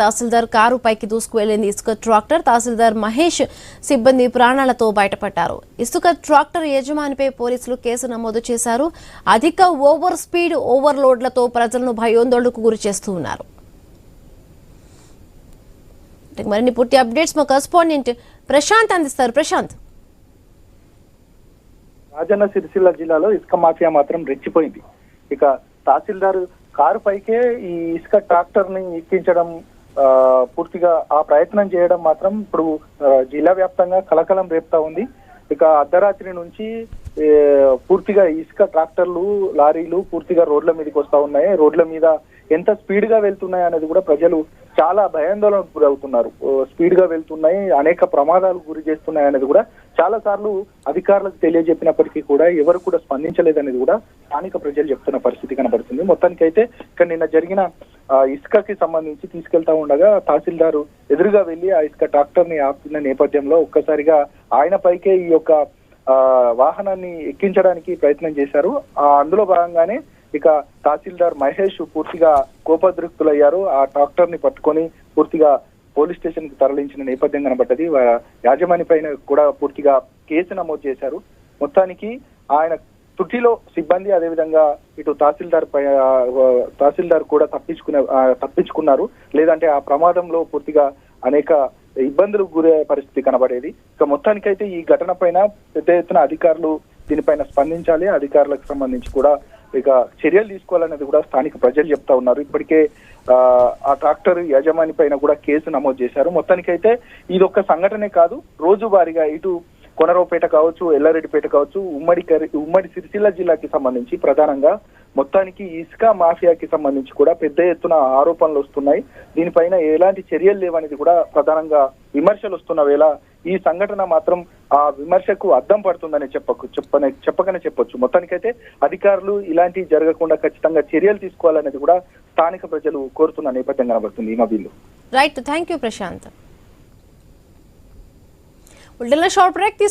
తహసీల్దార్ car పైకి దూసుకు వెళ్లింది ఇసుక ట్రాక్టర్. తహసీల్దార్ మహేష్ సిబ్బంది ప్రాణాలతో బయటపడ్డారు. ఇసుక ట్రాక్టర్ యజమానిపై పోలీసులు కేసు నమోదు చేశారు. అధిక ఓవర్ స్పీడ్ ఓవర్లోడ్లతో ప్రజలను భయాందోళనకు గురి చేస్తూ ఉన్నారు. మరిన్ని పూర్తి అప్డేట్స్ మా కరెస్పాండెంట్ ప్రశాంత్ అందిస్తారు. ప్రశాంత్, రాజన్న సిరిసిల్ల జిల్లాలో ఇసుక మాఫియా మాత్రం రెచ్చిపోయింది. ఇక తహసీల్దార్ కారు పైకే ఈ ఇసుక ట్రాక్టర్ ని ఎక్కించడం, పూర్తిగా ఆ ప్రయత్నం చేయడం మాత్రం ఇప్పుడు జిల్లా వ్యాప్తంగా కలకలం రేపుతా ఉంది. ఇక అర్ధరాత్రి నుంచి పూర్తిగా ఇసుక ట్రాక్టర్లు, లారీలు పూర్తిగా రోడ్ల మీదకి వస్తా ఉన్నాయి. రోడ్ల మీద ఎంత స్పీడ్ గా వెళ్తున్నాయి అనేది కూడా ప్రజలు చాలా భయాందోళనకు గురవుతున్నారు. స్పీడ్ గా వెళ్తున్నాయి, అనేక ప్రమాదాలకు గురి చేస్తున్నాయి అనేది కూడా చాలా సార్లు అధికారులకు తెలియజెప్పినప్పటికీ కూడా ఎవరు కూడా స్పందించలేదనేది కూడా స్థానిక ప్రజలు చెప్తున్న పరిస్థితి కనబడుతుంది. మొత్తానికి అయితే ఇక్కడ నిన్న జరిగిన ఇసుకకి సంబంధించి తీసుకెళ్తా ఉండగా తహసీల్దారు ఎదురుగా వెళ్లి ఆ ఇసుక ట్రాక్టర్ ని ఆపిన నేపథ్యంలో ఒక్కసారిగా ఆయన పైకే ఈ యొక్క వాహనాన్ని ఎక్కించడానికి ప్రయత్నం చేశారు. అందులో భాగంగానే ఇక తహసీల్దార్ మహేష్ పూర్తిగా కోపద్రిక్తులయ్యారు. ఆ ట్రాక్టర్ ని పట్టుకొని పూర్తిగా పోలీస్ స్టేషన్ కి తరలించిన నేపథ్యం కనబడ్డది. యాజమాని పైన కూడా పూర్తిగా కేసు నమోదు చేశారు. మొత్తానికి ఆయన తుటిలో సిబ్బంది, అదేవిధంగా ఇటు తహసీల్దార్ కూడా తప్పించుకున్నారు. లేదంటే ఆ ప్రమాదంలో పూర్తిగా అనేక ఇబ్బందులకు గురయ్యే పరిస్థితి కనబడేది. ఇక మొత్తానికైతే ఈ ఘటన పైన పెద్ద ఎత్తున అధికారులు దీనిపైన స్పందించాలి. అధికారులకు సంబంధించి కూడా ఇక చర్యలు తీసుకోవాలనేది కూడా స్థానిక ప్రజలు చెప్తా ఉన్నారు. ఇప్పటికే ఆ ట్రాక్టర్ యజమాని పైన కూడా కేసు నమోదు చేశారు. మొత్తానికైతే ఇది ఒక్క సంఘటనే కాదు, రోజువారీగా ఇటు కొనరావుపేట కావచ్చు, ఎల్లారెడ్డిపేట కావచ్చు, ఉమ్మడి సిరిసిల్ల జిల్లాకి సంబంధించి ప్రధానంగా మొత్తానికి ఇసుక మాఫియాకి సంబంధించి కూడా పెద్ద ఎత్తున ఆరోపణలు వస్తున్నాయి. దీనిపైన ఎలాంటి చర్యలు లేవనేది కూడా ప్రధానంగా విమర్శలు వస్తున్న వేళ ఈ సంఘటన మాత్రం ఆ విమర్శకు అద్దం పడుతుందని చెప్పకనే చెప్పొచ్చు. మొత్తానికైతే అధికారులు ఇలాంటివి జరగకుండా ఖచ్చితంగా చర్యలు తీసుకోవాలనేది కూడా స్థానిక ప్రజలు కోరుతున్న నేపథ్యం కనబడుతుంది. ఈ mobile right, thank you Prashanth.